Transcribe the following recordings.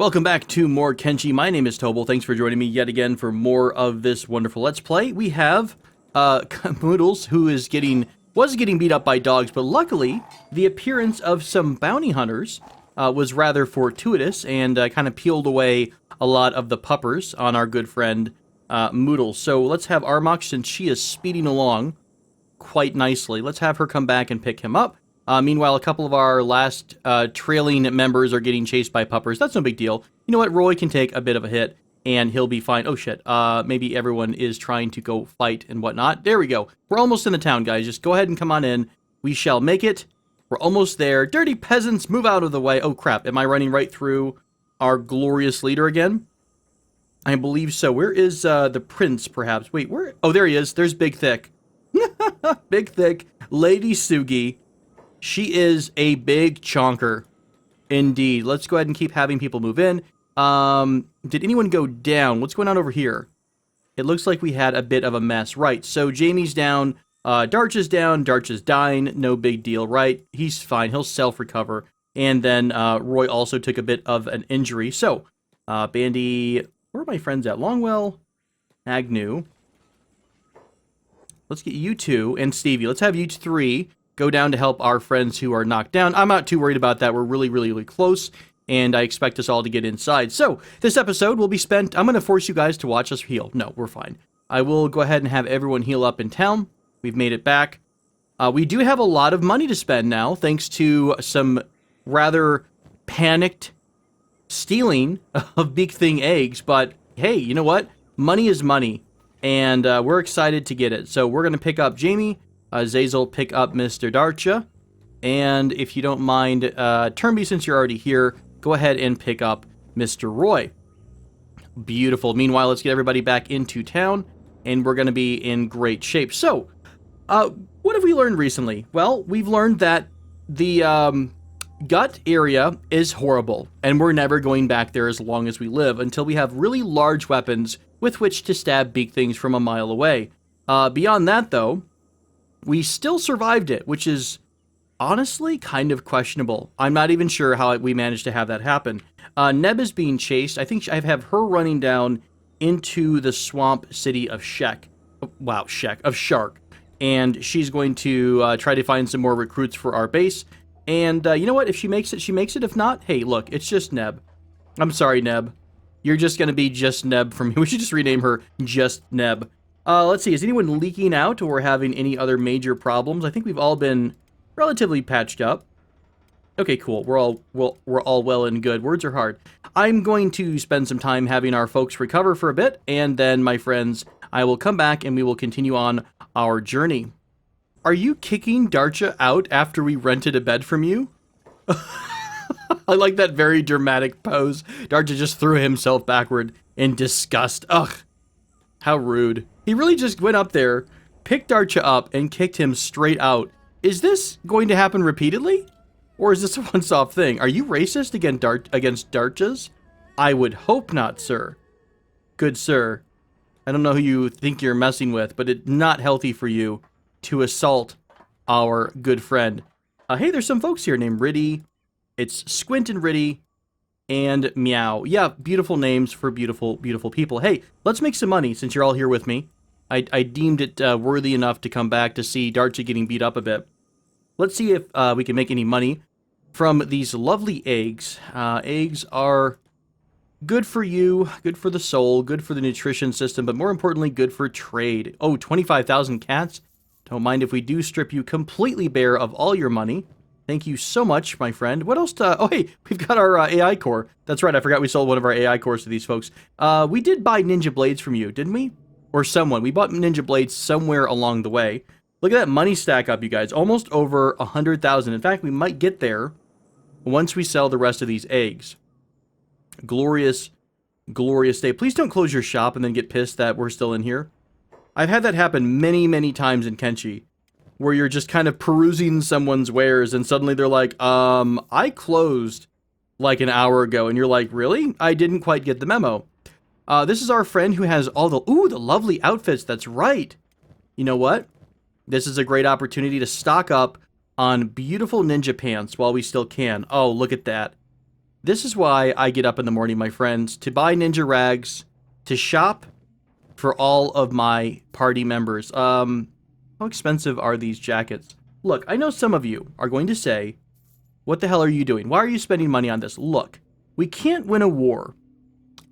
Welcome back to more Kenshi. My name is Tobel. Thanks for joining me yet again for more of this wonderful Let's Play. We have Moodles, who was getting beat up by dogs, but luckily the appearance of some bounty hunters was rather fortuitous and kind of peeled away a lot of the puppers on our good friend Moodles. So let's have Armok, since she is speeding along quite nicely. Let's have her come back and pick him up. Meanwhile, a couple of our last trailing members are getting chased by puppers. That's no big deal. You know what? Roy can take a bit of a hit, and he'll be fine. Oh, shit. Maybe everyone is trying to go fight and whatnot. There we go. We're almost in the town, guys. Just go ahead and come on in. We shall make it. We're almost there. Dirty peasants, move out of the way. Oh, crap. Am I running right through our glorious leader again? I believe so. Where is the prince, perhaps? Wait, where? Oh, there he is. There's Big Thick. Big Thick. Lady Sugi. She is a big chonker, indeed. Let's go ahead and keep having people move in. Did anyone go down? What's going on over here? It looks like we had a bit of a mess. Right, so Jamie's down, Darch is down, Darch is dying, no big deal, right? He's fine, he'll self-recover. And then Roy also took a bit of an injury. So, Bandy, where are my friends at? Longwell, Agnew. Let's get you two, and Stevie. Let's have you three go down to help our friends who are knocked down. I'm not too worried about that. We're really close, and I expect us all to get inside. So, this episode will be spent... I'm going to force you guys to watch us heal. No, we're fine. I will go ahead and have everyone heal up in town. We've made it back. We do have a lot of money to spend now, thanks to some rather panicked stealing of Big Thing eggs, but hey, you know what? Money is money, and we're excited to get it. So, we're going to pick up Jamie... Zazel, pick up Mr. Darcha, and if you don't mind, Turnby, since you're already here, go ahead and pick up Mr. Roy. Beautiful. Meanwhile, let's get everybody back into town, and we're going to be in great shape. So, what have we learned recently? Well, we've learned that the gut area is horrible, and we're never going back there as long as we live until we have really large weapons with which to stab big things from a mile away. Beyond that, though, we still survived it, which is honestly kind of questionable. I'm not even sure how we managed to have that happen. Neb is being chased. I think I have her running down into the swamp city of Shark. And she's going to try to find some more recruits for our base. And you know what? If she makes it, she makes it. If not, hey, look, it's just Neb. I'm sorry, Neb. You're just going to be just Neb for me. We should just rename her Just Neb. Let's see, is anyone leaking out or having any other major problems? I think we've all been relatively patched up. Okay, cool. We're all well and good. Words are hard. I'm going to spend some time having our folks recover for a bit, and then, my friends, I will come back and we will continue on our journey. Are you kicking Darcha out after we rented a bed from you? I like that very dramatic pose. Darcha just threw himself backward in disgust. Ugh. How rude. He really just went up there, picked Darcha up, and kicked him straight out. Is this going to happen repeatedly? Or is this a once-off thing? Are you racist against Darchas? I would hope not, sir. Good sir. I don't know who you think you're messing with, but it's not healthy for you to assault our good friend. Hey, there's some folks here named Riddy. It's Squint and Riddy. And Meow. Yeah, beautiful names for beautiful people. Hey, let's make some money since you're all here with me. I deemed it worthy enough to come back to see Darcha getting beat up a bit. Let's see if we can make any money from these lovely eggs. Eggs are good for you, good for the soul, good for the nutrition system, but more importantly, good for trade. Oh, 25,000 cats? Don't mind if we do strip you completely bare of all your money. Thank you so much, my friend. What else oh, hey, we've got our AI core. That's right, I forgot we sold one of our AI cores to these folks. We did buy ninja blades from you, didn't we? Or someone. We bought ninja blades somewhere along the way. Look at that money stack up, you guys. Almost over 100,000. In fact, we might get there once we sell the rest of these eggs. Glorious, glorious day. Please don't close your shop and then get pissed that we're still in here. I've had that happen many times in Kenshi, where you're just kind of perusing someone's wares and suddenly they're like, I closed like an hour ago. And you're like, really? I didn't quite get the memo. This is our friend who has all the lovely outfits. That's right. You know what? This is a great opportunity to stock up on beautiful ninja pants while we still can. Oh, look at that. This is why I get up in the morning, my friends, to buy ninja rags, to shop for all of my party members. How expensive are these jackets? Look, I know some of you are going to say, what the hell are you doing? Why are you spending money on this? Look, we can't win a war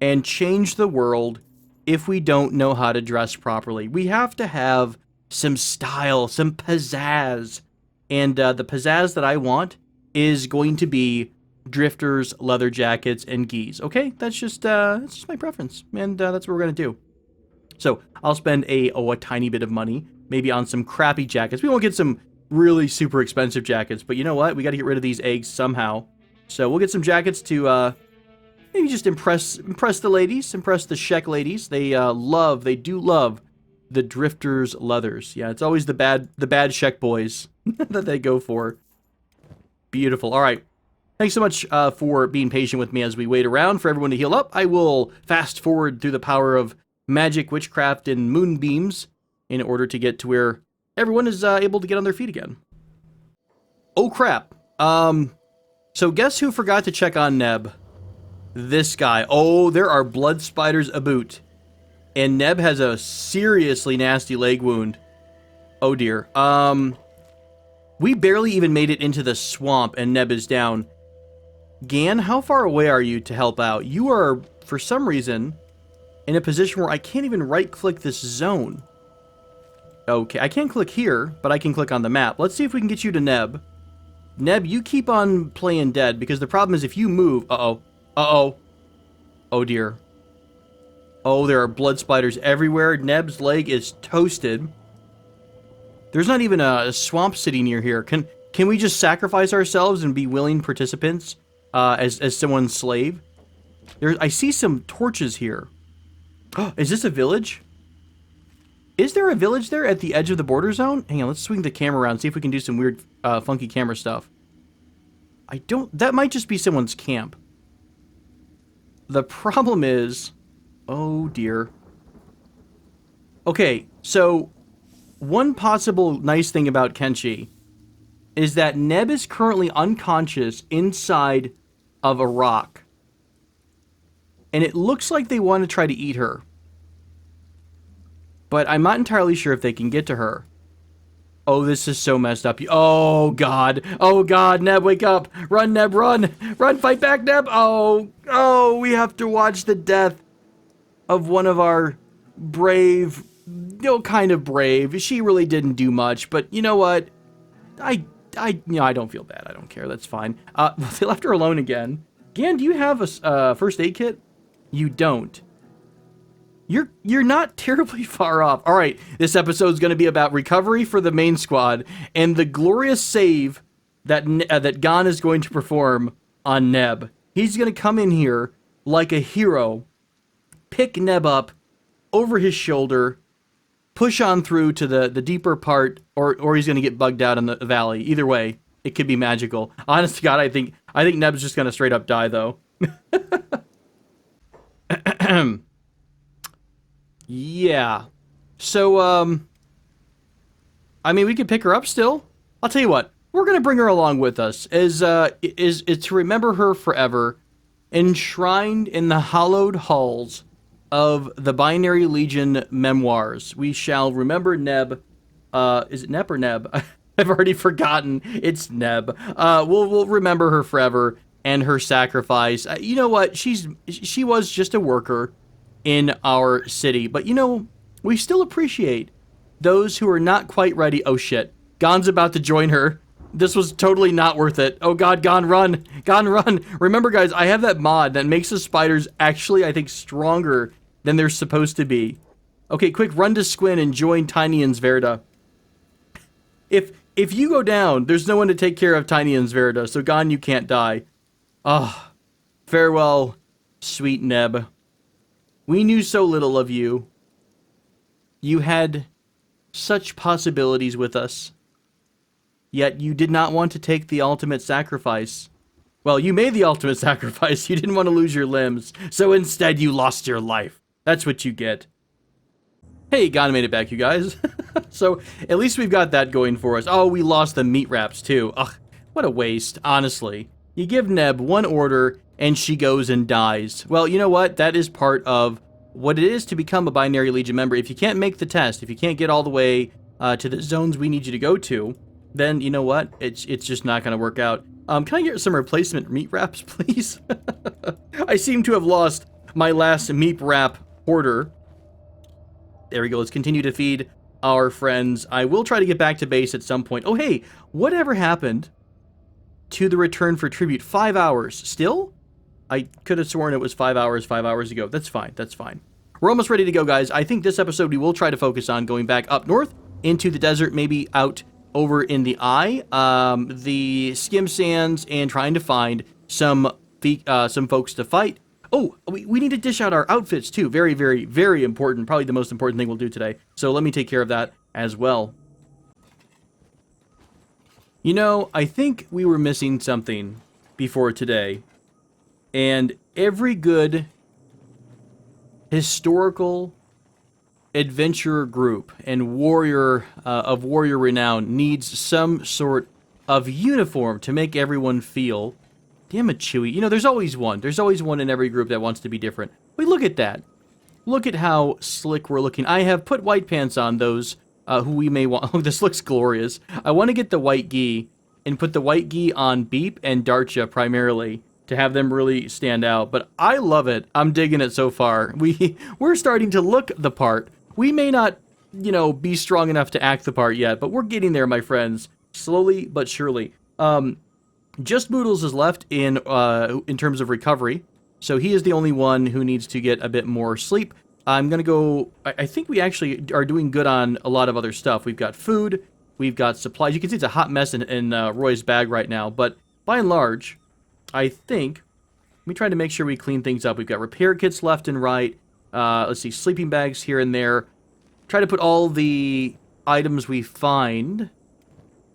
and change the world if we don't know how to dress properly. We have to have some style, some pizzazz. And the pizzazz that I want is going to be drifters, leather jackets, and gis. Okay, that's just my preference, and that's what we're gonna do. So I'll spend a tiny bit of money, maybe on some crappy jackets. We won't get some really super expensive jackets, but you know what? We got to get rid of these eggs somehow. So we'll get some jackets to maybe just impress the ladies, impress the Sheck ladies. They do love the drifters leathers. Yeah, it's always the bad Sheck boys that they go for. Beautiful. All right. Thanks so much for being patient with me as we wait around for everyone to heal up. I will fast forward through the power of magic, witchcraft, and moonbeams in order to get to where everyone is able to get on their feet again. Oh, crap. So guess who forgot to check on Neb? This guy. Oh, there are blood spiders aboot. And Neb has a seriously nasty leg wound. Oh, dear. We barely even made it into the swamp, and Neb is down. Gan, how far away are you to help out? You are, for some reason, in a position where I can't even right-click this zone. Okay, I can't click here, but I can click on the map. Let's see if we can get you to Neb. Neb, you keep on playing dead, because the problem is if you move... Uh-oh. Uh-oh. Oh, dear. Oh, there are blood spiders everywhere. Neb's leg is toasted. There's not even a swamp city near here. Can we just sacrifice ourselves and be willing participants as someone's slave? I see some torches here. Is this a village? Is there a village there at the edge of the border zone? Hang on, let's swing the camera around, see if we can do some weird, funky camera stuff. That might just be someone's camp. The problem is... Oh, dear. Okay, so... One possible nice thing about KENSHI is that Neb is currently unconscious inside of a rock. And it looks like they want to try to eat her. But I'm not entirely sure if they can get to her. Oh, this is so messed up. Oh, God. Oh, God. Neb, wake up. Run, Neb, run. Run, fight back, Neb. Oh, we have to watch the death of one of our brave... kind of brave. She really didn't do much, but you know what? I don't feel bad. I don't care. That's fine. They left her alone again. Gan, do you have a first aid kit? You don't. You're not terribly far off. All right, this episode's going to be about recovery for the main squad and the glorious save that Gan is going to perform on Neb. He's going to come in here like a hero, pick Neb up over his shoulder, push on through to the deeper part, or he's going to get bugged out in the valley. Either way, it could be magical. Honest to God, I think Neb's just going to straight up die, though. Yeah. So, I mean, we could pick her up still. I'll tell you what. We're going to bring her along with us is to remember her forever, enshrined in the hallowed halls of the Binary Legion memoirs. We shall remember Neb. Is it Neb or Neb? I've already forgotten. It's Neb. We'll remember her forever and her sacrifice. You know what? She was just a worker in our city, but you know, we still appreciate those who are not quite ready. Oh shit. Gon's about to join her. This was totally not worth it. Oh god, Gon, run. Gon, run. Remember, guys, I have that mod that makes the spiders actually, I think, stronger than they're supposed to be. Okay, quick, run to Squin and join Tiny and Zverda. If you go down, there's no one to take care of Tiny and Zverda, so Gon, you can't die. Ah, farewell, sweet Neb. We knew so little of you. You had such possibilities with us. Yet you did not want to take the ultimate sacrifice. Well, you made the ultimate sacrifice. You didn't want to lose your limbs. So instead, you lost your life. That's what you get. Hey, Gon made it back, you guys. So at least we've got that going for us. Oh, we lost the meat wraps, too. Ugh, what a waste, honestly. You give Neb one order, and she goes and dies. Well, you know what? That is part of what it is to become a Binary Legion member. If you can't make the test, if you can't get all the way to the zones we need you to go to, then you know what? It's just not going to work out. Can I get some replacement meat wraps, please? I seem to have lost my last meat wrap order. There we go. Let's continue to feed our friends. I will try to get back to base at some point. Oh, hey, whatever happened to the return for tribute? 5 hours. Still? I could have sworn it was 5 hours ago. That's fine. That's fine. We're almost ready to go, guys. I think this episode we will try to focus on going back up north into the desert, maybe out over in the eye, the skim sands, and trying to find some folks to fight. Oh, we need to dish out our outfits too. Very, very, very important. Probably the most important thing we'll do today. So let me take care of that as well. You know, I think we were missing something before today. And every good historical adventurer group and warrior of warrior renown needs some sort of uniform to make everyone feel... Damn it, Chewie. You know, there's always one. There's always one in every group that wants to be different. Wait, look at that. Look at how slick we're looking. I have put white pants on those who we may want... Oh, this looks glorious. I want to get the white gi and put the white gi on Beep and Darcha primarily to have them really stand out. But I love it. I'm digging it so far. We're starting to look the part. We may not, you know, be strong enough to act the part yet, but we're getting there, my friends. Slowly but surely. Just Boodles is left in terms of recovery, so he is the only one who needs to get a bit more sleep. I'm going to go... I think we actually are doing good on a lot of other stuff. We've got food, we've got supplies. You can see it's a hot mess in Roy's bag right now, but by and large, I think... Let me try to make sure we clean things up. We've got repair kits left and right. Let's see, sleeping bags here and there. Try to put all the items we find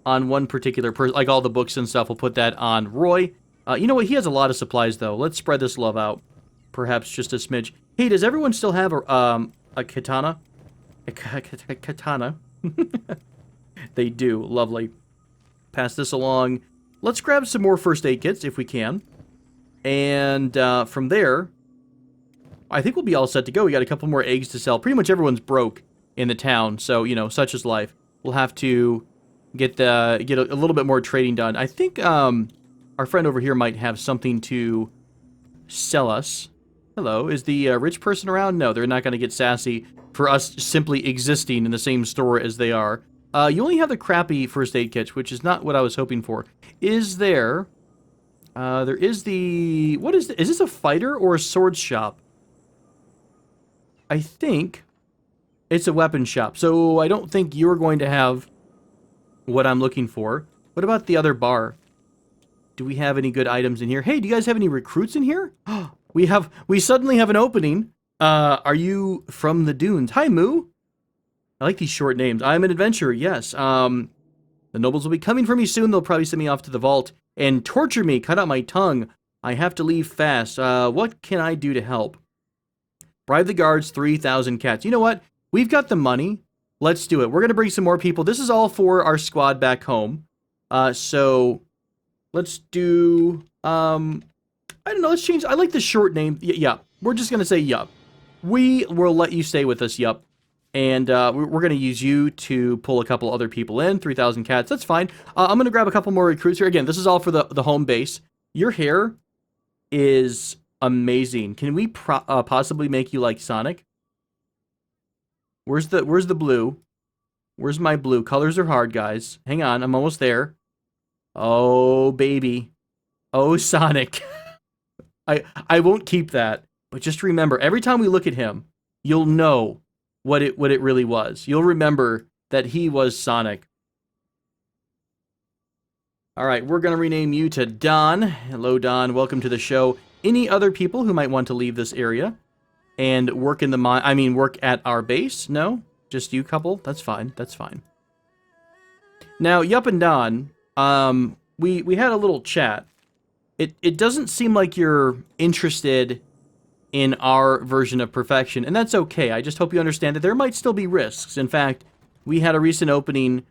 on one particular person, like all the books and stuff. We'll put that on Roy. You know what? He has a lot of supplies, though. Let's spread this love out. Perhaps just a smidge. Hey, does everyone still have a katana? A katana. They do. Lovely. Pass this along. Let's grab some more first aid kits, if we can. And from there, I think we'll be all set to go. We got a couple more eggs to sell. Pretty much everyone's broke in the town, so, you know, such is life. We'll have to... get a little bit more trading done. I think our friend over here might have something to sell us. Hello, is the rich person around? No, they're not going to get sassy for us simply existing in the same store as they are. You only have the crappy first aid kits, which is not what I was hoping for. Is there... there is the... What is... Is this a fighter or a sword shop? I think it's a weapon shop, so I don't think you're going to have what I'm looking for. What about the other bar? Do we have any good items in here? Hey, do you guys have any recruits in here? We suddenly have an opening. Are you from the dunes? Hi, Moo. I like these short names. I'm an adventurer, yes. The nobles will be coming for me soon. They'll probably send me off to the vault and torture me, cut out my tongue. I have to leave fast. What can I do to help? Bribe the guards, 3,000 cats. You know what? We've got the money. Let's do it. We're going to bring some more people. This is all for our squad back home. So let's do, I don't know, let's change. I like the short name. Yup. We're just going to say Yup. We will let you stay with us, Yup. And we're going to use you to pull a couple other people in. 3,000 cats. That's fine. I'm going to grab a couple more recruits here. Again, this is all for the home base. Your hair is amazing. Can we possibly make you like Sonic? Where's the blue? Where's my blue? Colors are hard, guys. Hang on, I'm almost there. Oh, baby. Oh, Sonic. I won't keep that. But just remember, every time we look at him, you'll know what it really was. You'll remember that he was Sonic. All right, we're going to rename you to Don. Hello, Don. Welcome to the show. Any other people who might want to leave this area and work in the mine? I mean, work at our base? No? Just you couple? That's fine. That's fine. Now, Yup and Don, we had a little chat. It doesn't seem like you're interested in our version of perfection, and that's okay. I just hope you understand that there might still be risks. In fact, we had a recent opening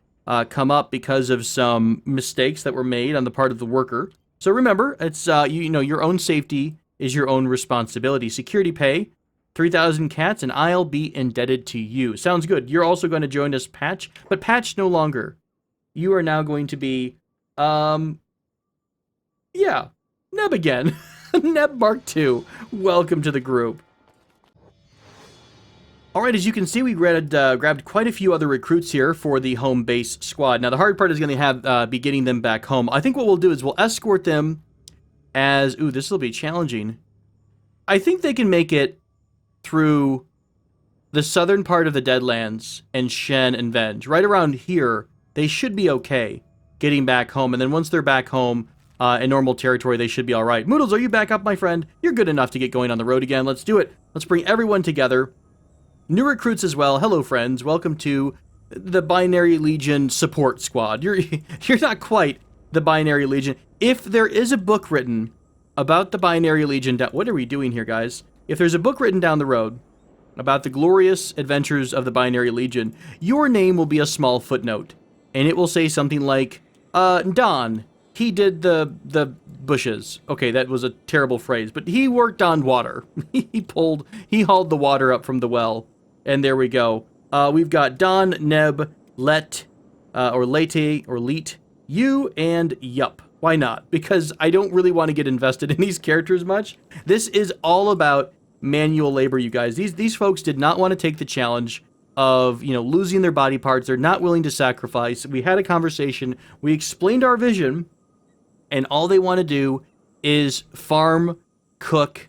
come up because of some mistakes that were made on the part of the worker. So remember, it's you know, your own safety is your own responsibility. Security pay, 3,000 cats, and I'll be indebted to you. Sounds good. You're also going to join us, Patch, but Patch no longer. You are now going to be, yeah, Neb again. Neb Mark II. Welcome to the group. Alright, as you can see, we grabbed quite a few other recruits here for the home base squad. Now, the hard part is going to be getting them back home. I think what we'll do is we'll escort them as... Ooh, this will be challenging. I think they can make it through the southern part of the Deadlands and Shen and Venge. Right around here, they should be okay getting back home. And then once they're back home in normal territory, they should be alright. Moodles, are you back up, my friend? You're good enough to get going on the road again. Let's do it. Let's bring everyone together. New recruits as well. Hello, friends. Welcome to the Binary Legion support squad. You're not quite the Binary Legion. If there is a book written about the Binary Legion... What are we doing here, guys? If there's a book written down the road about the glorious adventures of the Binary Legion, your name will be a small footnote. And it will say something like, Don, he did the bushes. Okay, that was a terrible phrase, but he worked on water. he hauled the water up from the well. And there we go. We've got Don, Neb, Let, or Lete, or Leet, you, and Yup. Why not? Because I don't really want to get invested in these characters much. This is all about manual labor, you guys. These folks did not want to take the challenge of, you know, losing their body parts. They're not willing to sacrifice. We had a conversation. We explained our vision. And all they want to do is farm, cook,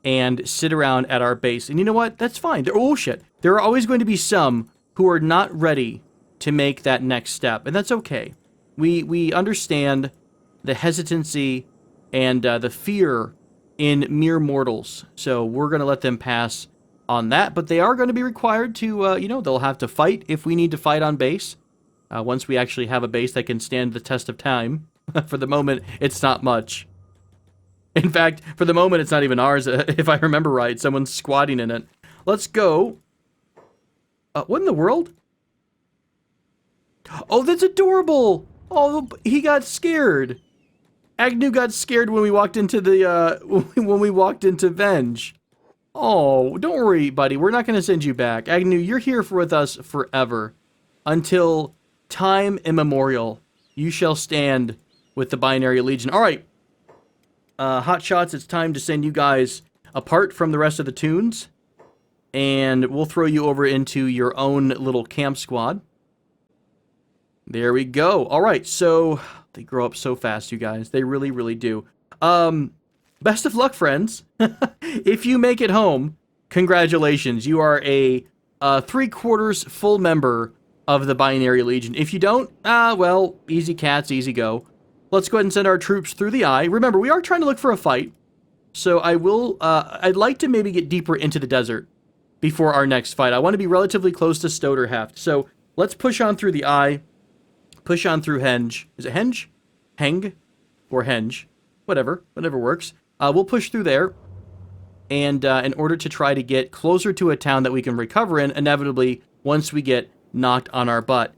and sit around at our base. And you know what? That's fine. Oh, shit. There are always going to be some who are not ready to make that next step. And that's okay. We understand the hesitancy and the fear in mere mortals. So we're going to let them pass on that. But they are going to be required to, you know, they'll have to fight if we need to fight on base. Once we actually have a base that can stand the test of time. For the moment, it's not much. In fact, for the moment, it's not even ours, if I remember right. Someone's squatting in it. Let's go. What in the world? Oh, that's adorable. Oh, he got scared. Agnew got scared when we walked into the, when we walked into Venge. Oh, don't worry, buddy. We're not going to send you back. Agnew, you're here with us forever. Until time immemorial. You shall stand with the Binary Legion. All right. Hot shots, it's time to send you guys apart from the rest of the tunes. And we'll throw you over into your own little camp squad. There we go. All right, so they grow up so fast, you guys. They really, really do. Best of luck, friends. If you make it home, congratulations. You are a 3/4 full member of the Binary Legion. If you don't, well, easy cats, easy go. Let's go ahead and send our troops through the eye. Remember, we are trying to look for a fight. So I will, I'd like to maybe get deeper into the desert before our next fight. I want to be relatively close to Stoderheft. So let's push on through the eye. Push on through Henge. Is it Henge? Heng? Or Henge? Whatever works. We'll push through there. And in order to try to get closer to a town that we can recover in, inevitably, once we get knocked on our butt.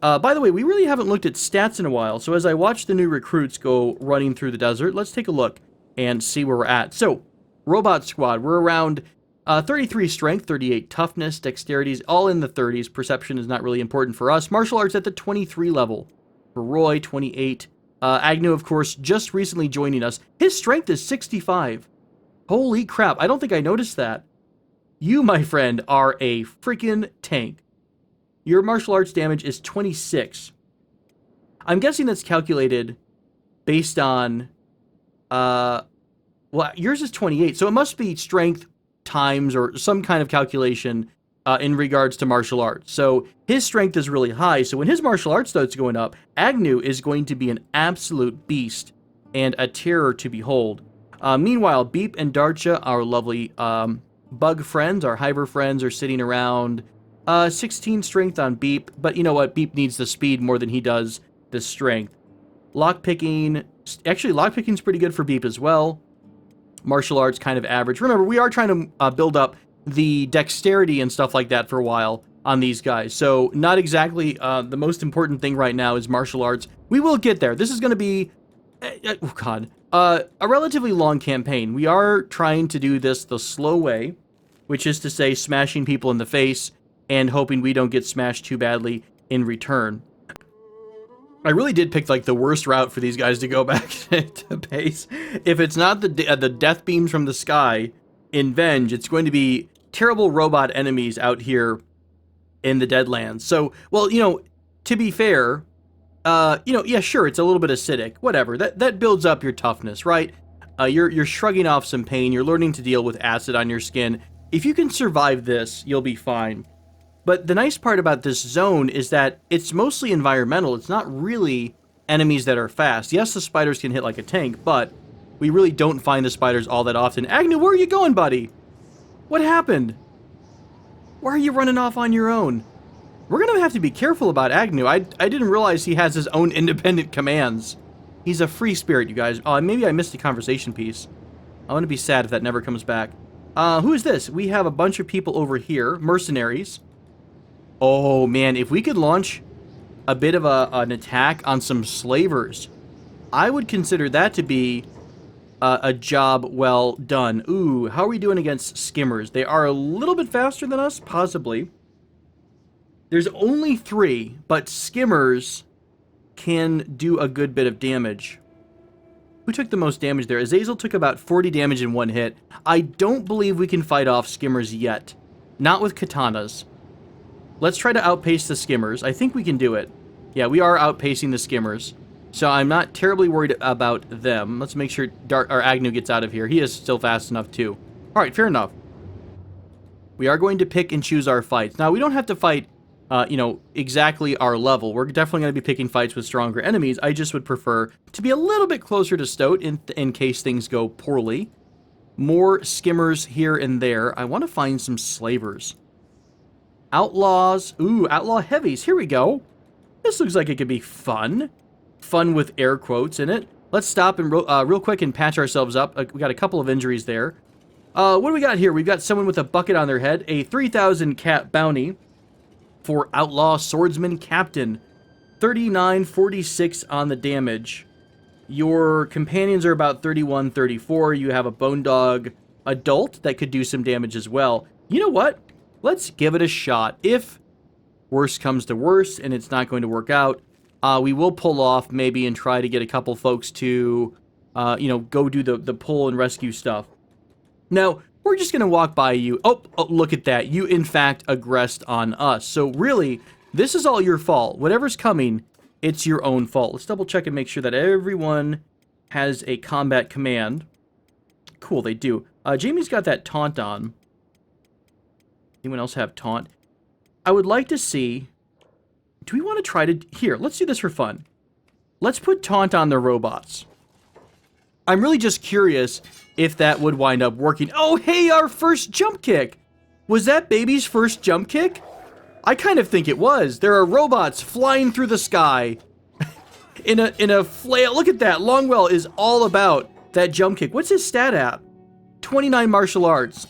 By the way, we really haven't looked at stats in a while, so as I watch the new recruits go running through the desert, let's take a look and see where we're at. So, Robot Squad, we're around 33 strength, 38 toughness, dexterities, all in the 30s. Perception is not really important for us. Martial arts at the 23 level. For Roy, 28. Agnew, of course, just recently joining us. His strength is 65. Holy crap, I don't think I noticed that. You, my friend, are a freaking tank. Your martial arts damage is 26. I'm guessing that's calculated based on, well, yours is 28, so it must be strength times or some kind of calculation in regards to martial arts. So his strength is really high, so when his martial arts starts going up, Agnew is going to be an absolute beast and a terror to behold. Meanwhile, Beep and Darcha, our lovely bug friends, our hiver friends, are sitting around 16 strength on Beep, but you know what? Beep needs the speed more than he does the strength. Lockpicking, actually lockpicking's pretty good for Beep as well. Martial arts kind of average. Remember, we are trying to build up the dexterity and stuff like that for a while on these guys, so not exactly the most important thing right now is martial arts. We will get there. This is going to be Oh, God. A relatively long campaign. We are trying to do this the slow way, which is to say smashing people in the face and hoping we don't get smashed too badly in return. I really did pick, like, the worst route for these guys to go back to base. If it's not the death beams from the sky in Venge, it's going to be terrible robot enemies out here in the Deadlands. So, well, you know, to be fair, you know, yeah, sure, it's a little bit acidic, whatever. That builds up your toughness, right? You're shrugging off some pain. You're learning to deal with acid on your skin. If you can survive this, you'll be fine. But the nice part about this zone is that it's mostly environmental. It's not really enemies that are fast. Yes, the spiders can hit like a tank, but we really don't find the spiders all that often. Agnew, where are you going, buddy? What happened? Why are you running off on your own? We're going to have to be careful about Agnew. I didn't realize he has his own independent commands. He's a free spirit, you guys. Oh, maybe I missed the conversation piece. I'm going to be sad if that never comes back. Who is this? We have a bunch of people over here. Mercenaries. Oh, man, if we could launch a bit of an attack on some slavers, I would consider that to be a job well done. Ooh, how are we doing against skimmers? They are a little bit faster than us, possibly. There's only 3, but skimmers can do a good bit of damage. Who took the most damage there? Azazel took about 40 damage in one hit. I don't believe we can fight off skimmers yet. Not with katanas. Let's try to outpace the skimmers. I think we can do it. Yeah, we are outpacing the skimmers. So I'm not terribly worried about them. Let's make sure Agnew gets out of here. He is still fast enough too. Alright, fair enough. We are going to pick and choose our fights. Now, we don't have to fight, you know, exactly our level. We're definitely going to be picking fights with stronger enemies. I just would prefer to be a little bit closer to Stoat in case things go poorly. More skimmers here and there. I want to find some slavers. Outlaws. Ooh, outlaw heavies. Here we go. This looks like it could be fun. Fun with air quotes in it. Let's stop and real quick and patch ourselves up. We got a couple of injuries there. What do we got here? We've got someone with a bucket on their head. A 3,000 cat bounty for outlaw swordsman captain. 3946 on the damage. Your companions are about 31, 34. You have a bone dog adult that could do some damage as well. You know what? Let's give it a shot. If worse comes to worse and it's not going to work out, we will pull off maybe and try to get a couple folks to, you know, go do the pull and rescue stuff. Now, we're just going to walk by you. Oh, look at that. You, in fact, aggressed on us. So, really, this is all your fault. Whatever's coming, it's your own fault. Let's double check and make sure that everyone has a combat command. Cool, they do. Jamie's got that taunt on. Anyone else have taunt? I would like to see... Do we want to try to... Here, let's do this for fun. Let's put taunt on the robots. I'm really just curious if that would wind up working. Oh, hey, our first jump kick! Was that baby's first jump kick? I kind of think it was. There are robots flying through the sky in a flail. Look at that. Longwell is all about that jump kick. What's his stat at? 29 martial arts.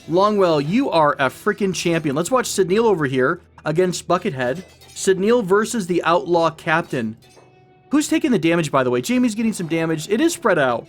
Longwell, you are a freaking champion. Let's watch Sidneal over here against Buckethead. Sidneal versus the Outlaw Captain. Who's taking the damage, by the way? Jamie's getting some damage. It is spread out.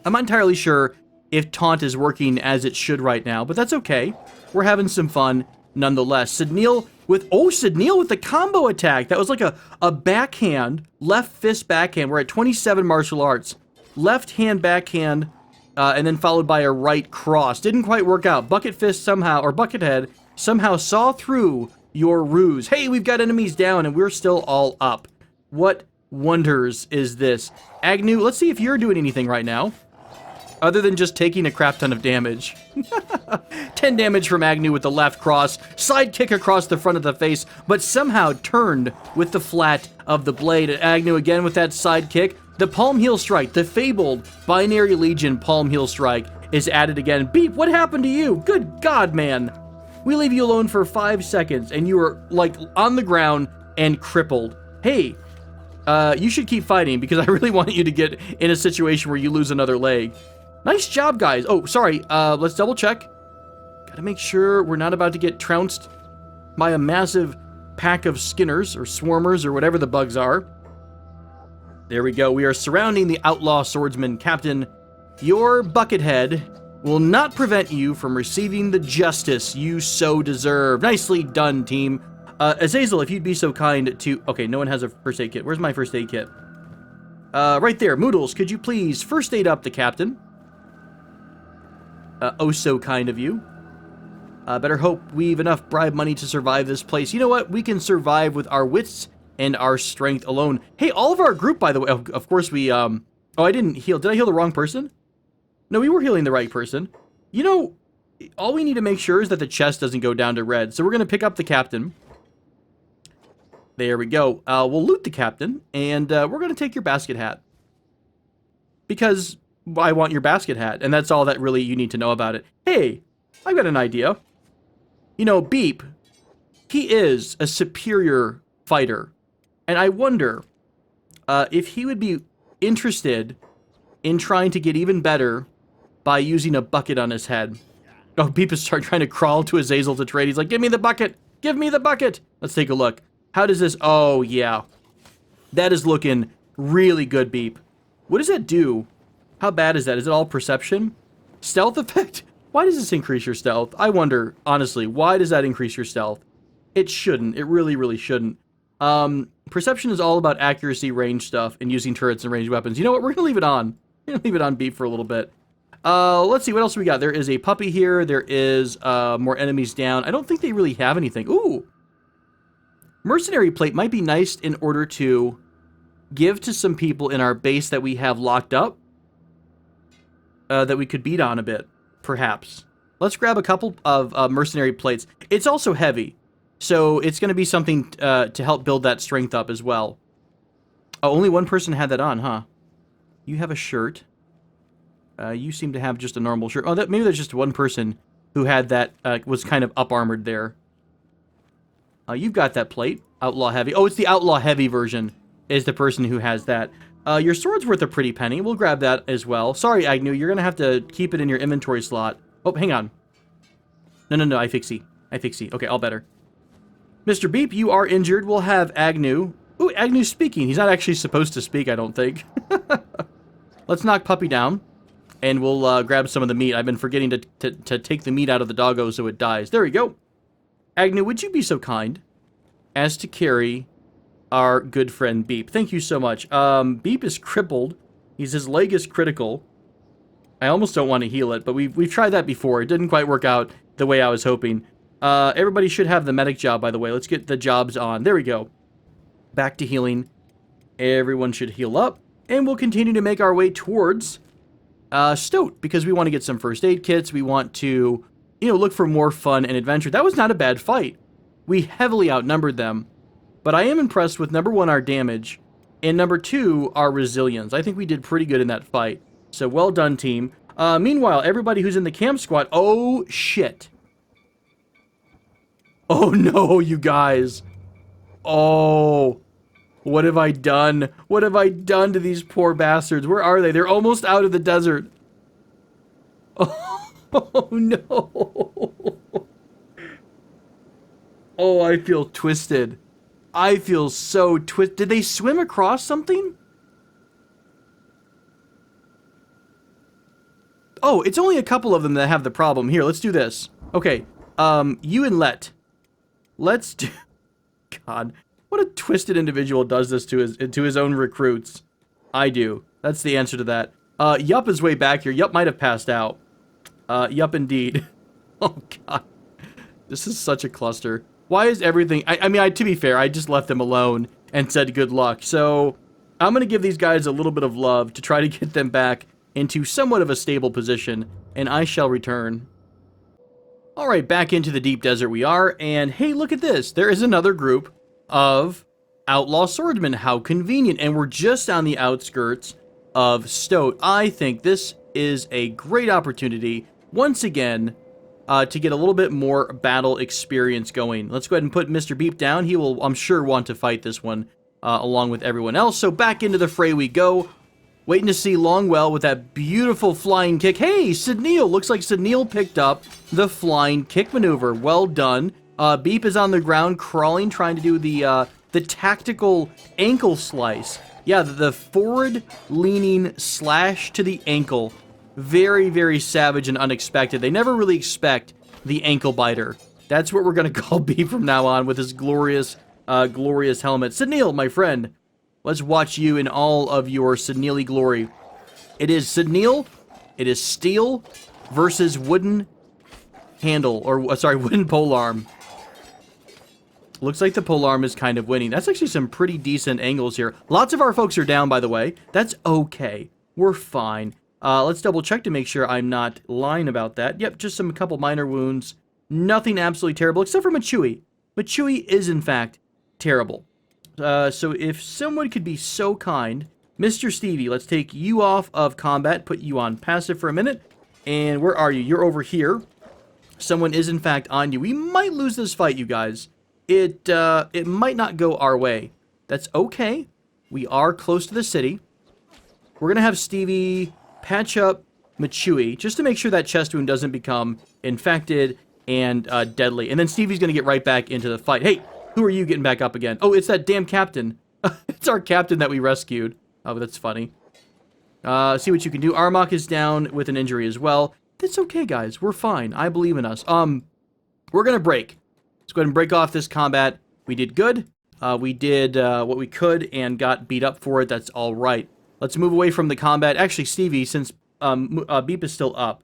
I'm not entirely sure if taunt is working as it should right now, but that's okay. We're having some fun nonetheless. Sidneal with the combo attack. That was like a backhand, left fist backhand. We're at 27 martial arts. Left hand backhand, and then followed by a right cross. Didn't quite work out. Bucket Fist somehow, or Buckethead, somehow saw through your ruse. Hey, we've got enemies down, and we're still all up. What wonders is this? Agnew, let's see if you're doing anything right now, other than just taking a crap ton of damage. 10 damage from Agnew with the left cross, side kick across the front of the face, but somehow turned with the flat of the blade. Agnew again with that side kick. The palm heel strike, the fabled Binary Legion palm heel strike is added again. Beep, what happened to you? Good God, man. We leave you alone for 5 seconds and you are like on the ground and crippled. Hey, you should keep fighting because I really want you to get in a situation where you lose another leg. Nice job, guys. Oh, sorry. Let's double check. Gotta make sure we're not about to get trounced by a massive pack of skinners or swarmers or whatever the bugs are. There we go. We are surrounding the outlaw swordsman. Captain, your bucket head will not prevent you from receiving the justice you so deserve. Nicely done, team. Azazel, if you'd be so kind to... Okay, no one has a first aid kit. Where's my first aid kit? Right there. Moodles, could you please first aid up the captain? Oh, so kind of you. Better hope we've enough bribe money to survive this place. You know what? We can survive with our wits and our strength alone. Hey, all of our group, by the way, of course we, oh, I didn't heal. Did I heal the wrong person? No, we were healing the right person. You know, all we need to make sure is that the chest doesn't go down to red. So we're going to pick up the captain. There we go. We'll loot the captain, and we're going to take your basket hat. Because I want your basket hat, and that's all that really you need to know about it. Hey, I've got an idea. You know, Beep, he is a superior fighter. And I wonder if he would be interested in trying to get even better by using a bucket on his head. Oh, Beep is trying to crawl to Azazel to trade. He's like, give me the bucket. Give me the bucket. Let's take a look. How does this... Oh, yeah. That is looking really good, Beep. What does that do? How bad is that? Is it all perception? Stealth effect? Why does this increase your stealth? I wonder, honestly, why does that increase your stealth? It shouldn't. It really, really shouldn't. Perception is all about accuracy, range stuff, and using turrets and ranged weapons. You know what? We're going to leave it on. We're going to leave it on Beep for a little bit. Let's see. What else we got? There is a puppy here. There is more enemies down. I don't think they really have anything. Ooh! Mercenary plate might be nice in order to give to some people in our base that we have locked up. That we could beat on a bit, perhaps. Let's grab a couple of mercenary plates. It's also heavy. So it's going to be something to help build that strength up as well. Oh, only one person had that on, huh? You have a shirt. You seem to have just a normal shirt. Oh, maybe there's just one person who had that, was kind of up-armored there. You've got that plate. Outlaw heavy. Oh, it's the outlaw heavy version is the person who has that. Your sword's worth a pretty penny. We'll grab that as well. Sorry, Agnew. You're going to have to keep it in your inventory slot. Oh, hang on. No. I fixie. Okay, all better. Mr. Beep, you are injured. We'll have Agnew. Ooh, Agnew's speaking. He's not actually supposed to speak, I don't think. Let's knock Puppy down, and we'll grab some of the meat. I've been forgetting to take the meat out of the doggo so it dies. There we go. Agnew, would you be so kind as to carry our good friend Beep? Thank you so much. Beep is crippled. His leg is critical. I almost don't want to heal it, but we've tried that before. It didn't quite work out the way I was hoping. Everybody should have the medic job, by the way. Let's get the jobs on. There we go. Back to healing. Everyone should heal up. And we'll continue to make our way towards Stoat, because we want to get some first aid kits. We want to, look for more fun and adventure. That was not a bad fight. We heavily outnumbered them. But I am impressed with, number one, our damage, and number two, our resilience. I think we did pretty good in that fight. So well done, team. Meanwhile, everybody who's in the camp squad... Oh, shit. Oh, no, you guys. Oh, what have I done? What have I done to these poor bastards? Where are they? They're almost out of the desert. Oh, no. Oh, I feel twisted. I feel so twisted. Did they swim across something? Oh, it's only a couple of them that have the problem. Here, let's do this. Okay, you and Let's do... God, what a twisted individual does this to his own recruits. I do. That's the answer to that. Yup is way back here. Yup might have passed out. Yup indeed. Oh, God. This is such a cluster. Why is everything... I mean, to be fair, I just left them alone and said good luck. So, I'm going to give these guys a little bit of love to try to get them back into somewhat of a stable position, and I shall return. Alright, back into the deep desert we are, and hey, look at this. There is another group of outlaw swordsmen. How convenient. And we're just on the outskirts of Stoat. I think this is a great opportunity, once again, to get a little bit more battle experience going. Let's go ahead and put Mr. Beep down. He will, I'm sure, want to fight this one along with everyone else. So back into the fray we go. Waiting to see Longwell with that beautiful flying kick. Hey, Sidneal. Looks like Sidneal picked up the flying kick maneuver. Well done. Beep is on the ground crawling, trying to do the tactical ankle slice. Yeah, the forward-leaning slash to the ankle. Very, very savage and unexpected. They never really expect the ankle biter. That's what we're going to call B from now on with his glorious, glorious helmet. Sidneil, my friend, let's watch you in all of your Sidneil glory. It is Sidneil, it is steel versus wooden handle, or sorry, wooden polearm. Looks like the polearm is kind of winning. That's actually some pretty decent angles here. Lots of our folks are down, by the way. That's okay. We're fine. Let's double check to make sure I'm not lying about that. Yep, just a couple minor wounds. Nothing absolutely terrible, except for Machui. Machui is, in fact, terrible. So if someone could be so kind, Mr. Stevie, let's take you off of combat, put you on passive for a minute. And where are you? You're over here. Someone is, in fact, on you. We might lose this fight, you guys. It might not go our way. That's okay. We are close to the city. We're going to have Stevie patch up Machui, just to make sure that chest wound doesn't become infected and deadly. And then Stevie's going to get right back into the fight. Hey, who are you getting back up again? Oh, it's that damn captain. It's our captain that we rescued. Oh, that's funny. See what you can do. Armok is down with an injury as well. That's okay, guys. We're fine. I believe in us. We're going to break. Let's go ahead and break off this combat. We did good. We did what we could and got beat up for it. That's all right. Let's move away from the combat. Actually, Stevie, since Beep is still up,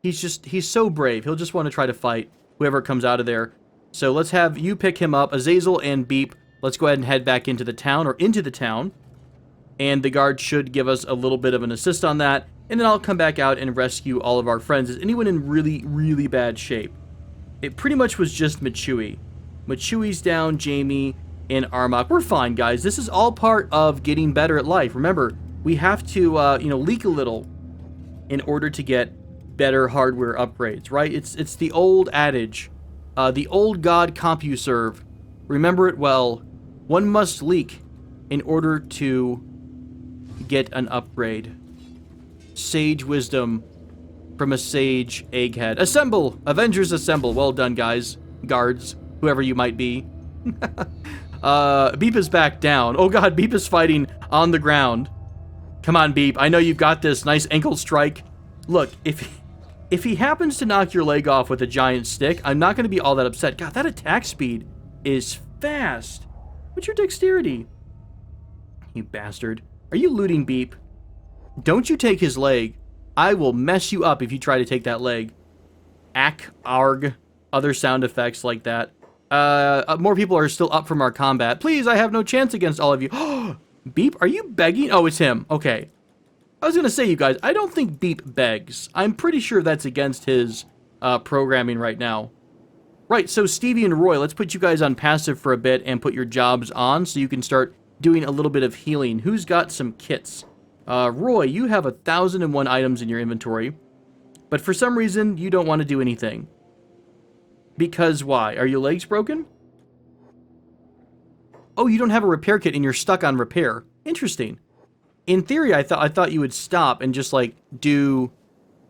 he's so brave. He'll just want to try to fight whoever comes out of there. So let's have you pick him up. Azazel and Beep, let's go ahead and head back into the town. And the guard should give us a little bit of an assist on that. And then I'll come back out and rescue all of our friends. Is anyone in really, really bad shape? It pretty much was just Machui. Machui's down, Jamie, and Armok. We're fine, guys. This is all part of getting better at life. Remember, we have to, leak a little in order to get better hardware upgrades, right? It's the old adage, the old god CompuServe. Remember it well. One must leak in order to get an upgrade. Sage wisdom from a sage egghead. Assemble! Avengers assemble. Well done, guys. Guards. Whoever you might be. Beep is back down. Oh god, Beep is fighting on the ground. Come on, Beep. I know you've got this. Nice ankle strike. Look, if he happens to knock your leg off with a giant stick, I'm not going to be all that upset. God, that attack speed is fast. What's your dexterity? You bastard. Are you looting Beep? Don't you take his leg. I will mess you up if you try to take that leg. Ack, arg, other sound effects like that. More people are still up from our combat. Please, I have no chance against all of you. Beep, are you begging? Oh, it's him. Okay. I was going to say, you guys, I don't think Beep begs. I'm pretty sure that's against his programming right now. Right, so Stevie and Roy, let's put you guys on passive for a bit and put your jobs on so you can start doing a little bit of healing. Who's got some kits? Roy, you have 1,001 items in your inventory, but for some reason, you don't want to do anything. Because why? Are your legs broken? Oh, you don't have a repair kit and you're stuck on repair. Interesting. In theory, I thought you would stop and just, like, do...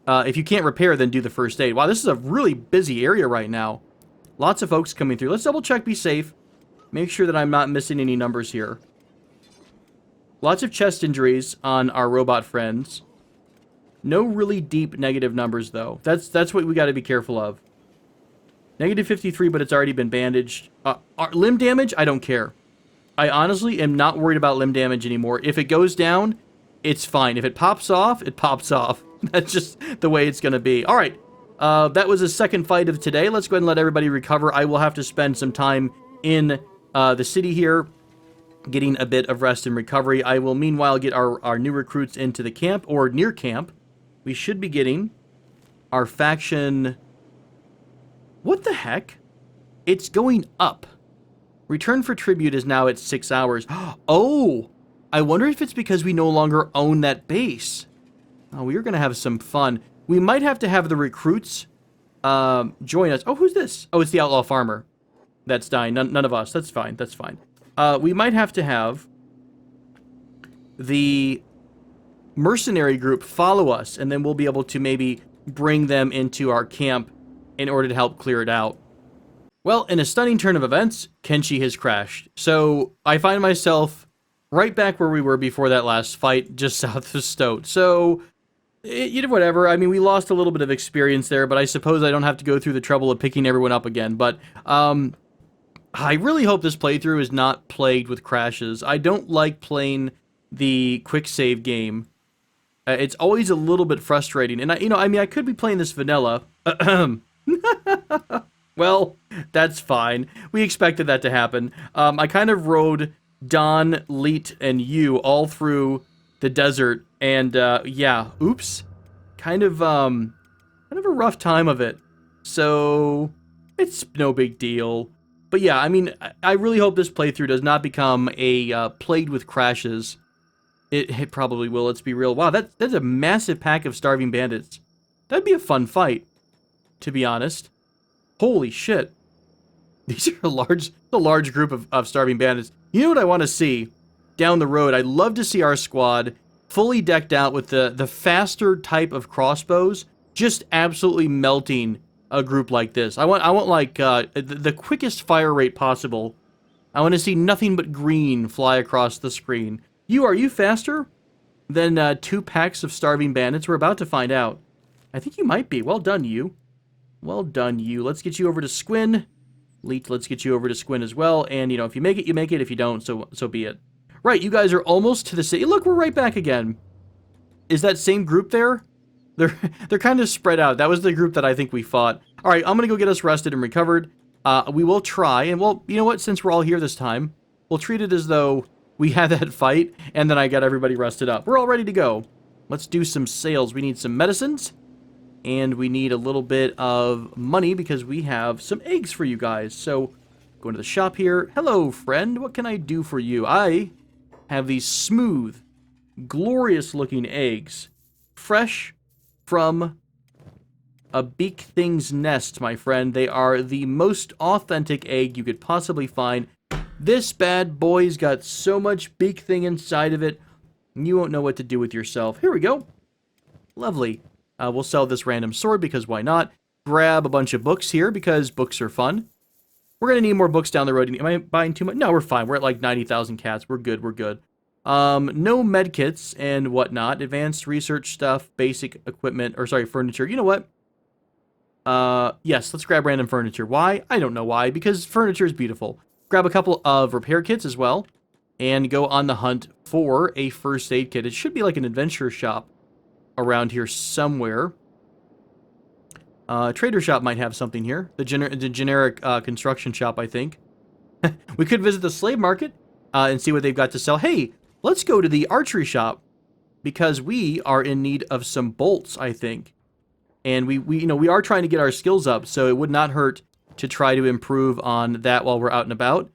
if you can't repair, then do the first aid. Wow, this is a really busy area right now. Lots of folks coming through. Let's double check, be safe. Make sure that I'm not missing any numbers here. Lots of chest injuries on our robot friends. No really deep negative numbers, though. That's what we got to be careful of. Negative 53, but it's already been bandaged. Limb damage? I don't care. I honestly am not worried about limb damage anymore. If it goes down, it's fine. If it pops off, it pops off. That's just the way it's going to be. All right. That was the second fight of today. Let's go ahead and let everybody recover. I will have to spend some time in the city here, getting a bit of rest and recovery. I will, meanwhile, get our new recruits into the camp, or near camp. We should be getting our faction... What the heck? It's going up. Return for tribute is now at 6 hours. Oh! I wonder if it's because we no longer own that base. Oh, we are going to have some fun. We might have to have the recruits join us. Oh, who's this? Oh, it's the Outlaw Farmer. That's dying. None of us. That's fine. That's fine. We might have to have the mercenary group follow us, and then we'll be able to maybe bring them into our camp in order to help clear it out. Well, in a stunning turn of events, Kenshi has crashed. So I find myself right back where we were before that last fight, just south of Stoat. So, you know, whatever. I mean, we lost a little bit of experience there, but I suppose I don't have to go through the trouble of picking everyone up again. But, I really hope this playthrough is not plagued with crashes. I don't like playing the quick save game. It's always a little bit frustrating. And, I could be playing this vanilla. Well, that's fine. We expected that to happen. I kind of rode Don, Leet, and you all through the desert. And, yeah, oops. Kind of a rough time of it. So, it's no big deal. But yeah, I mean, I really hope this playthrough does not become a plagued with crashes. It probably will, let's be real. Wow, that's a massive pack of starving bandits. That'd be a fun fight, to be honest. Holy shit. These are a large group of starving bandits. You know what I want to see down the road? I'd love to see our squad fully decked out with the faster type of crossbows, just absolutely melting a group like this. I want like the quickest fire rate possible. I want to see nothing but green fly across the screen. Are you faster than 2 packs of starving bandits? We're about to find out. I think you might be. Well done, you. Well done, you. Let's get you over to Squin. Leet, let's get you over to Squin as well. And, you know, if you make it, you make it. If you don't, so be it. Right, you guys are almost to the city. Look, we're right back again. Is that same group there? They're kind of spread out. That was the group that I think we fought. All right, I'm going to go get us rested and recovered. We will try, and well, you know what? Since we're all here this time, we'll treat it as though we had that fight, and then I got everybody rested up. We're all ready to go. Let's do some sales. We need some medicines, and we need a little bit of money because we have some eggs for you guys. So, going to the shop here. Hello, friend. What can I do for you? I have these smooth, glorious-looking eggs. Fresh from a beak thing's nest, my friend. They are the most authentic egg you could possibly find. This bad boy's got so much beak thing inside of it, you won't know what to do with yourself. Here we go. Lovely. We'll sell this random sword because why not? Grab a bunch of books here because books are fun. We're going to need more books down the road. Am I buying too much? No, we're fine. We're at like 90,000 cats. We're good. We're good. No medkits and whatnot. Advanced research stuff, basic equipment, or sorry, furniture. You know what? Yes, let's grab random furniture. Why? I don't know why, because furniture is beautiful. Grab a couple of repair kits as well, and go on the hunt for a first aid kit. It should be like an adventure shop around here somewhere. Trader shop might have something here. The generic construction shop, I think. We could visit the slave market and see what they've got to sell. Hey, let's go to the archery shop because we are in need of some bolts, I think. And we are trying to get our skills up, so it would not hurt to try to improve on that while we're out and about.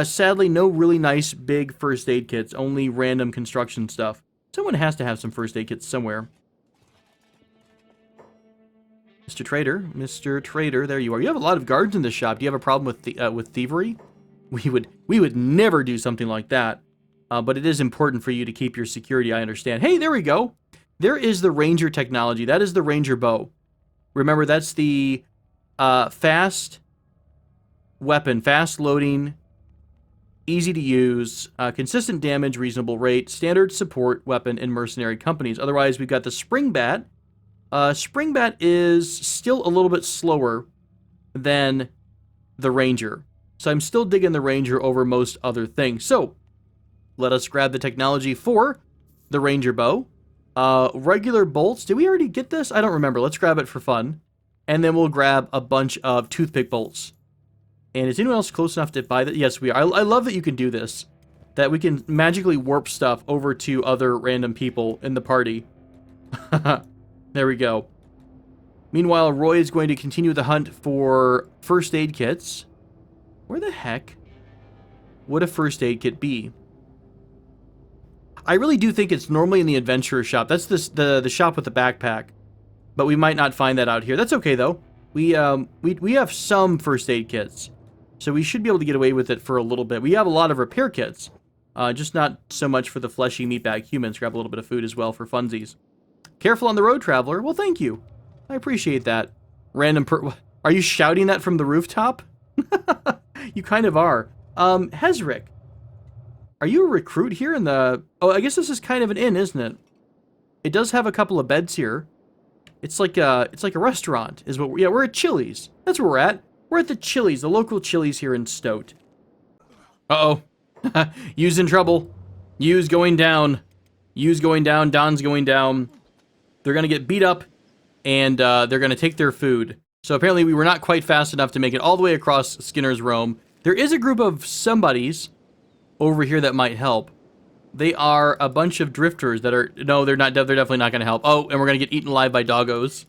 Sadly, no really nice big first aid kits, only random construction stuff. Someone has to have some first aid kits somewhere. Mr. Trader, there you are. You have a lot of guards in this shop. Do you have a problem with thievery? We would never do something like that. But it is important for you to keep your security, I understand. Hey, there we go. There is the Ranger technology. That is the Ranger bow. Remember, that's the fast weapon, fast loading, easy to use, consistent damage, reasonable rate, standard support weapon in mercenary companies. Otherwise, we've got the Springbat. Springbat is still a little bit slower than the Ranger. So I'm still digging the Ranger over most other things. So let us grab the technology for the Ranger bow. Regular bolts. Did we already get this? I don't remember. Let's grab it for fun. And then we'll grab a bunch of toothpick bolts. And is anyone else close enough to buy that? Yes, we are. I love that you can do this. That we can magically warp stuff over to other random people in the party. There we go. Meanwhile, Roy is going to continue the hunt for first aid kits. Where the heck would a first aid kit be? I really do think it's normally in the adventurer shop. That's the shop with the backpack. But we might not find that out here. That's okay, though. We have some first aid kits. So we should be able to get away with it for a little bit. We have a lot of repair kits. Just not so much for the fleshy meatbag humans. Grab a little bit of food as well for funsies. Careful on the road, traveler. Well, thank you. I appreciate that. Are you shouting that from the rooftop? You kind of are. Hezrick. Are you a recruit here in the... Oh, I guess this is kind of an inn, isn't it? It does have a couple of beds here. It's like a restaurant, is what... Yeah, we're at Chili's. That's where we're at. We're at the Chili's, the local Chili's here in Stoat. Uh-oh. Yu's in trouble. Yu's going down. Yu's going down. Don's going down. They're going to get beat up, and they're going to take their food. So apparently we were not quite fast enough to make it all the way across Skinner's Roam. There is a group of somebodies over here that might help. They are a bunch of drifters that are... No, they're not. They're definitely not going to help. Oh, and we're going to get eaten alive by doggos.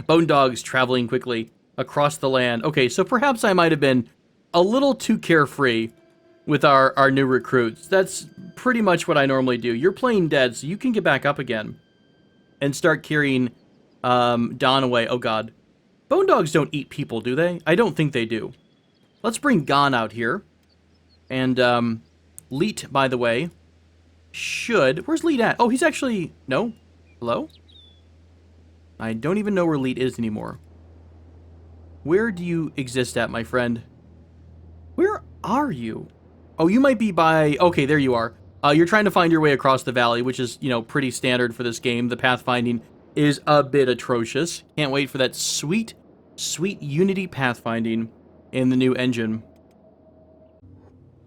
Bone dogs traveling quickly across the land. Okay, so perhaps I might have been a little too carefree with our new recruits. That's pretty much what I normally do. You're playing dead, so you can get back up again and start carrying Don away. Oh, God. Bone dogs don't eat people, do they? I don't think they do. Let's bring Gon out here. And Leet, by the way, should... Where's Leet at? Oh, he's actually... No? Hello? I don't even know where Leet is anymore. Where do you exist at, my friend? Where are you? Oh, you might be by... Okay, there you are. You're trying to find your way across the valley, which is, you know, pretty standard for this game. The pathfinding is a bit atrocious. Can't wait for that sweet, sweet Unity pathfinding in the new engine.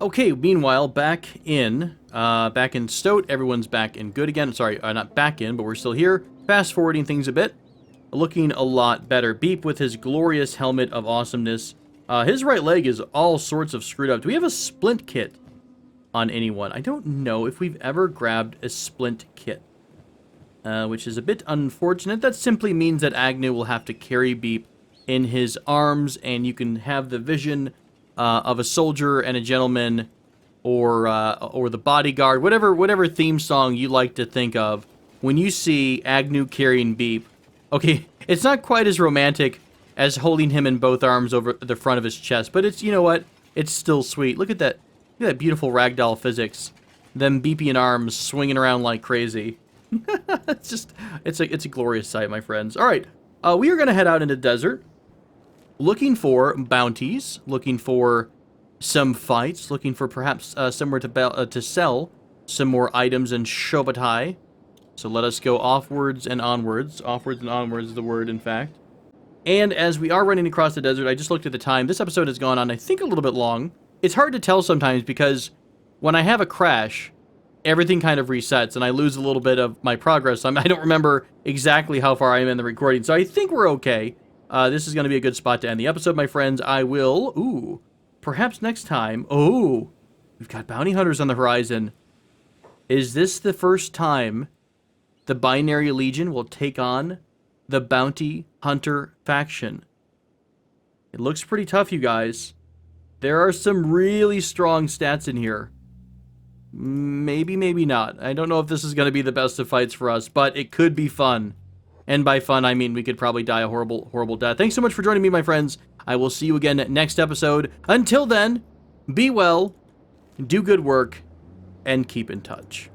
Okay, meanwhile, back in Stoat, everyone's back in good again. Sorry, not back in, but we're still here. Fast forwarding things a bit. Looking a lot better. Beep with his glorious helmet of awesomeness. His right leg is all sorts of screwed up. Do we have a splint kit on anyone? I don't know if we've ever grabbed a splint kit. Which is a bit unfortunate. That simply means that Agnew will have to carry Beep in his arms, and you can have the vision of a soldier and a gentleman, or the bodyguard, whatever theme song you like to think of when you see Agnew carrying Beep. Okay, it's not quite as romantic as holding him in both arms over the front of his chest, but it's, you know what? It's still sweet. Look at that beautiful ragdoll physics. Them Beepian arms swinging around like crazy. it's a glorious sight, my friends. All right, we are gonna head out into the desert, looking for bounties, looking for some fights, looking for perhaps somewhere to sell some more items in Shobatai. So let us go offwards and onwards. Offwards and onwards is the word, in fact. And as we are running across the desert, I just looked at the time. This episode has gone on, I think, a little bit long. It's hard to tell sometimes because when I have a crash, everything kind of resets and I lose a little bit of my progress. I don't remember exactly how far I am in the recording, so I think we're okay. This is going to be a good spot to end the episode, my friends. I will... perhaps next time... we've got bounty hunters on the horizon. Is this the first time the Binary Legion will take on the Bounty Hunter faction? It looks pretty tough, you guys. There are some really strong stats in here. Maybe, maybe not. I don't know if this is going to be the best of fights for us, but it could be fun. And by fun, I mean we could probably die a horrible, horrible death. Thanks so much for joining me, my friends. I will see you again next episode. Until then, be well, do good work, and keep in touch.